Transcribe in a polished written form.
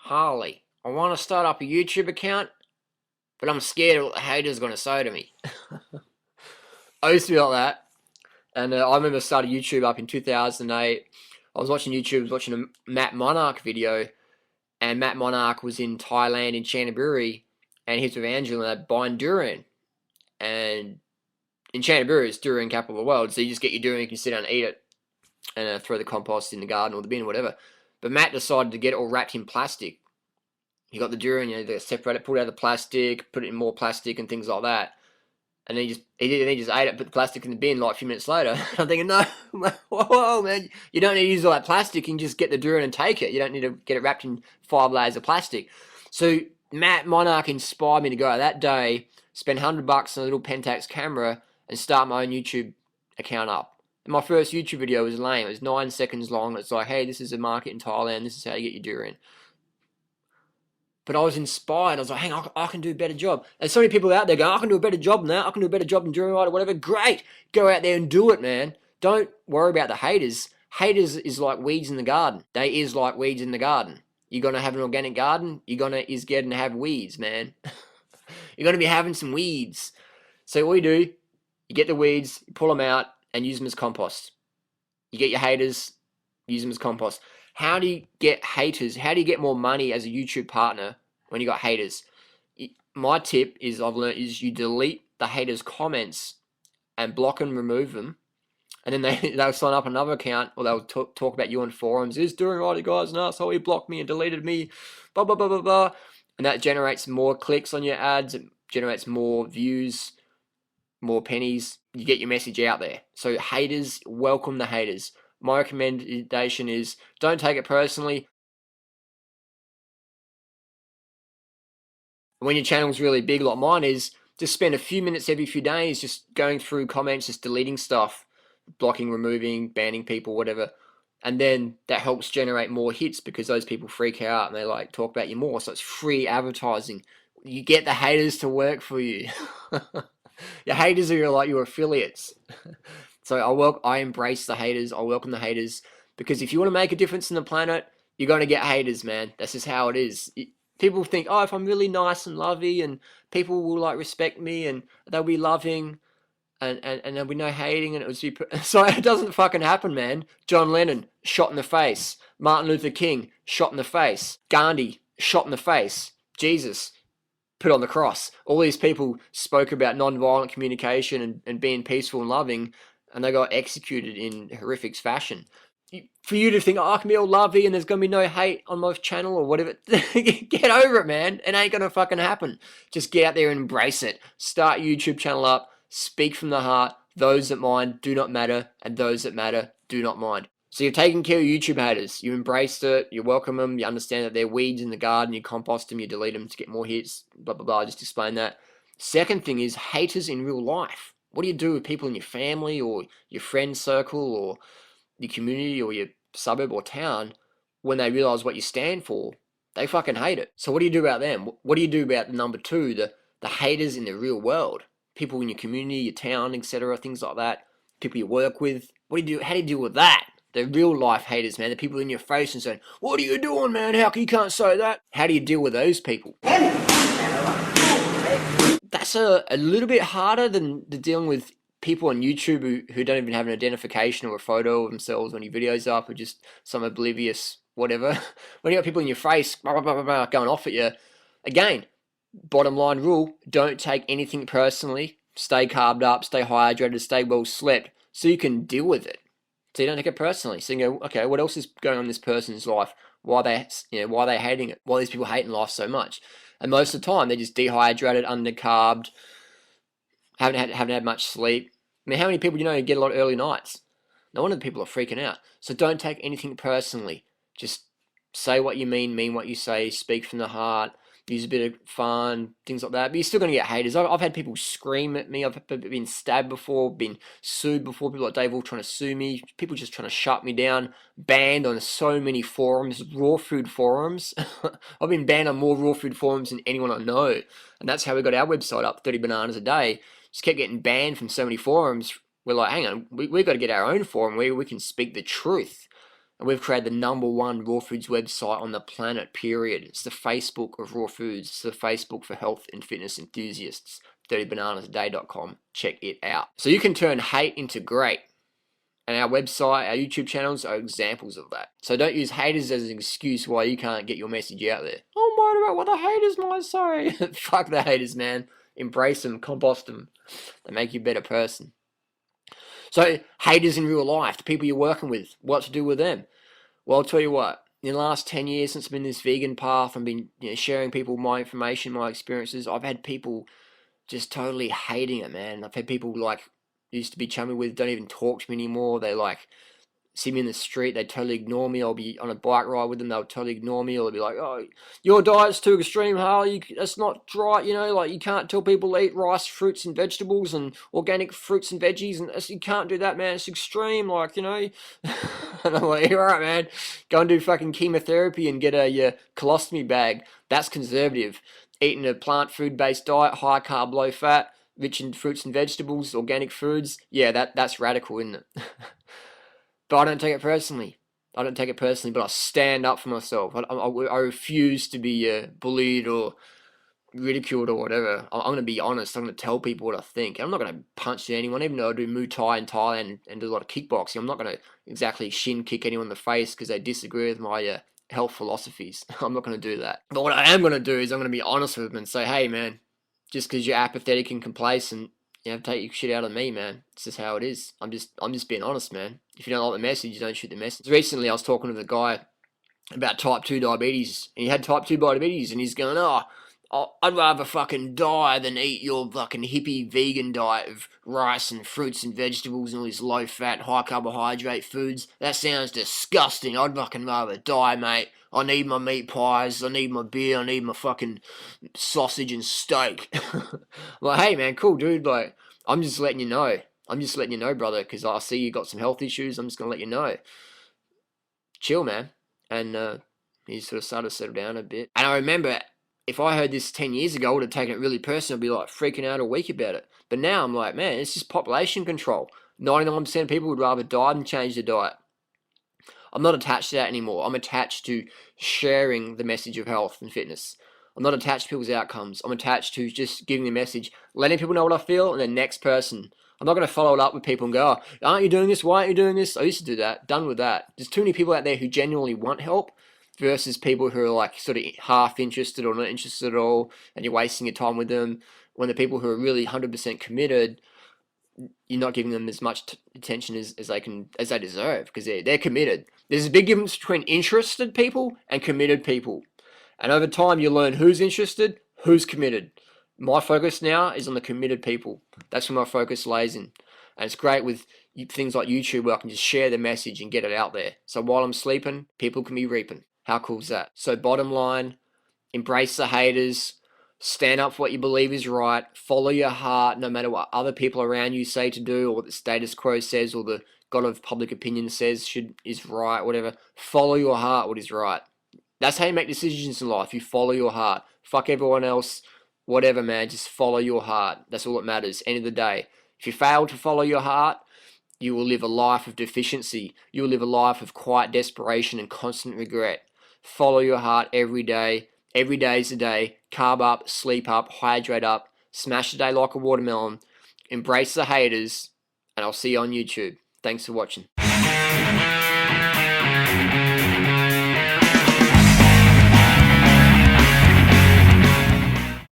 Harley, I want to start up a YouTube account, but I'm scared of what the haters are going to say to me. I used to be like that. And I remember starting YouTube up in 2008. I was watching YouTube, I was watching a Matt Monarch video, and Matt Monarch was in Thailand in Chantaburi, and he's with Angela, and they're buying durian. And in Chantaburi, it's durian capital of the world, so you just get your durian, you can sit down and eat it, and throw the compost in the garden or the bin or whatever. But Matt decided to get it all wrapped in plastic. He got the durian, they separate it, pull it out of the plastic, put it in more plastic and things like that. And then he just ate it, put the plastic in the bin like a few minutes later. I'm thinking, no, whoa, man, you don't need to use all that plastic. You can just get the durian and take it. You don't need to get it wrapped in 5 layers of plastic. So Matt Monarch inspired me to go out that day, spend $100 on a little Pentax camera, and start my own YouTube account up. And my first YouTube video was lame. It was 9 seconds long. It's like, hey, this is a market in Thailand. This is how you get your durian. But I was inspired. I was like, hang on, I can do a better job. And so many people out there going, I can do a better job now. I can do a better job than Durianrider or whatever. Great. Go out there and do it, man. Don't worry about the haters. Haters is like weeds in the garden. They is like weeds in the garden. You're going to have an organic garden. You're going to have weeds, man. You're going to be having some weeds. So what you do, you get the weeds, you pull them out, and use them as compost. You get your haters, use them as compost. How do you get haters? How do you get more money as a YouTube partner when you got haters? My tip is I've learned is you delete the haters' comments and block and remove them, and then they'll sign up another account or they'll talk about you on forums. Is Durianrider guy's an asshole? He blocked me and deleted me, blah blah blah blah blah, and that generates more clicks on your ads. It generates more views, more pennies. You get your message out there. So haters, welcome the haters. My recommendation is don't take it personally. When your channel's really big like mine is, just spend a few minutes every few days just going through comments, just deleting stuff, blocking, removing, banning people, whatever. And then that helps generate more hits because those people freak out and they like talk about you more. So it's free advertising. You get the haters to work for you. Your haters are like your affiliates. So I embrace the haters. I welcome the haters because if you want to make a difference in the planet, you're going to get haters, man. That's just how it is. People think, oh, if I'm really nice and lovey and people will like respect me and they'll be loving and there'll be no hating and it was so it doesn't fucking happen, man. John Lennon shot in the face. Martin Luther King shot in the face. Gandhi shot in the face. Jesus put on the cross. All these people spoke about non-violent communication and being peaceful and loving, and they got executed in horrific fashion. For you to think, oh, I can be all lovey and there's going to be no hate on my channel or whatever, get over it, man. It ain't going to fucking happen. Just get out there and embrace it. Start your YouTube channel up. Speak from the heart. Those that mind do not matter, and those that matter do not mind. So you're taking care of YouTube haters. You embraced it. You welcome them. You understand that they're weeds in the garden. You compost them. You delete them to get more hits. Blah, blah, blah. I just explained that. Second thing is haters in real life. What do you do with people in your family or your friend circle or your community or your suburb or town when they realize what you stand for? They fucking hate it. So what do you do about them? What do you do about the number two, the haters in the real world? People in your community, your town, etc., things like that. People you work with. What do you do? How do you deal with that? The real life haters, man. The people in your face and saying, what are you doing, man? How come you can't say that? How do you deal with those people? That's a little bit harder than dealing with people on YouTube who don't even have an identification or a photo of themselves when your video's up or just some oblivious whatever. When you got people in your face blah, blah, blah, blah, going off at you, again, bottom line rule, don't take anything personally. Stay carved up, stay hydrated, stay well slept so you can deal with it. So you don't take it personally. So you go, okay, what else is going on in this person's life? Why are they hating it? Why are these people hating life so much? And most of the time, they're just dehydrated, undercarbed, haven't had much sleep. I mean, how many people do you know who get a lot of early nights? No wonder people are freaking out. So don't take anything personally. Just say what you mean what you say, speak from the heart, use a bit of fun, things like that. But you're still going to get haters. I've had people scream at me. I've been stabbed before, been sued before. People like Dave all trying to sue me. People just trying to shut me down. Banned on so many forums, raw food forums. I've been banned on more raw food forums than anyone I know. And that's how we got our website up, 30 bananas a day. Just kept getting banned from so many forums. We're like, hang on, we got to get our own forum where we can speak the truth. And we've created the #1 raw foods website on the planet, period. It's the Facebook of raw foods. It's the Facebook for health and fitness enthusiasts. 30bananasaday.com. Check it out. So you can turn hate into great. And our website, our YouTube channels are examples of that. So don't use haters as an excuse why you can't get your message out there. I'm worried about what the haters might say. Fuck the haters, man. Embrace them, compost them. They make you a better person. So haters in real life, the people you're working with, what to do with them? Well, I'll tell you what. In the last 10 years since I've been this vegan path, I've been sharing people my information, my experiences. I've had people just totally hating it, man. I've had people like used to be chummy with, don't even talk to me anymore. They like see me in the street, they totally ignore me. I'll be on a bike ride with them, they'll totally ignore me. Or they'll be like, oh, your diet's too extreme, Harley. That's not right, like you can't tell people to eat rice, fruits and vegetables and organic fruits and veggies, and you can't do that, man. It's extreme, And I'm like, all right, man, go and do fucking chemotherapy and get a colostomy bag. That's conservative. Eating a plant food-based diet, high carb, low fat, rich in fruits and vegetables, organic foods, yeah, that's radical, isn't it? But I don't take it personally. But I stand up for myself. I refuse to be bullied or ridiculed or whatever. I'm going to be honest. I'm going to tell people what I think. I'm not going to punch anyone, even though I do Muay Thai in Thailand and do a lot of kickboxing. I'm not going to exactly shin kick anyone in the face because they disagree with my health philosophies. I'm not going to do that. But what I am going to do is I'm going to be honest with them and say, hey, man, just because you're apathetic and complacent, take your shit out of me, man. It's just how it is. I'm just being honest, man. If you don't like the message, you don't shoot the message. Recently, I was talking to the guy about type 2 diabetes, and he had type 2 diabetes, and he's going, I'd rather fucking die than eat your fucking hippie vegan diet of rice and fruits and vegetables and all these low-fat, high-carbohydrate foods. That sounds disgusting. I'd fucking rather die, mate. I need my meat pies, I need my beer, I need my fucking sausage and steak. I'm like, hey, man, cool, dude. Like, I'm just letting you know. Brother, because I see you got some health issues. I'm just going to let you know. Chill, man. And he sort of started to settle down a bit. And I remember, if I heard this 10 years ago, I would have taken it really personal. I'd be like freaking out a week about it. But now I'm like, man, it's just population control. 99% of people would rather die than change their diet. I'm not attached to that anymore. I'm attached to sharing the message of health and fitness. I'm not attached to people's outcomes. I'm attached to just giving the message, letting people know what I feel, and the next person. I'm not going to follow it up with people and go, oh, aren't you doing this? Why aren't you doing this? I used to do that. Done with that. There's too many people out there who genuinely want help versus people who are like sort of half interested or not interested at all, and you're wasting your time with them. When the people who are really 100% committed, you're not giving them as much attention as they deserve, because they're committed. There's a big difference between interested people and committed people. And over time, you learn who's interested, who's committed. My focus now is on the committed people. That's where my focus lays in. And it's great with things like YouTube where I can just share the message and get it out there. So while I'm sleeping, people can be reaping. How cool is that? So bottom line, embrace the haters. Stand up for what you believe is right. Follow your heart, no matter what other people around you say to do, or what the status quo says, or the God of public opinion says is right, whatever. Follow your heart, what is right. That's how you make decisions in life. You follow your heart. Fuck everyone else, whatever, man. Just follow your heart. That's all that matters. End of the day. If you fail to follow your heart, you will live a life of deficiency. You will live a life of quiet desperation and constant regret. Follow your heart every day. Every day is a day. Carb up, sleep up, hydrate up. Smash the day like a watermelon. Embrace the haters. And I'll see you on YouTube. Thanks for watching.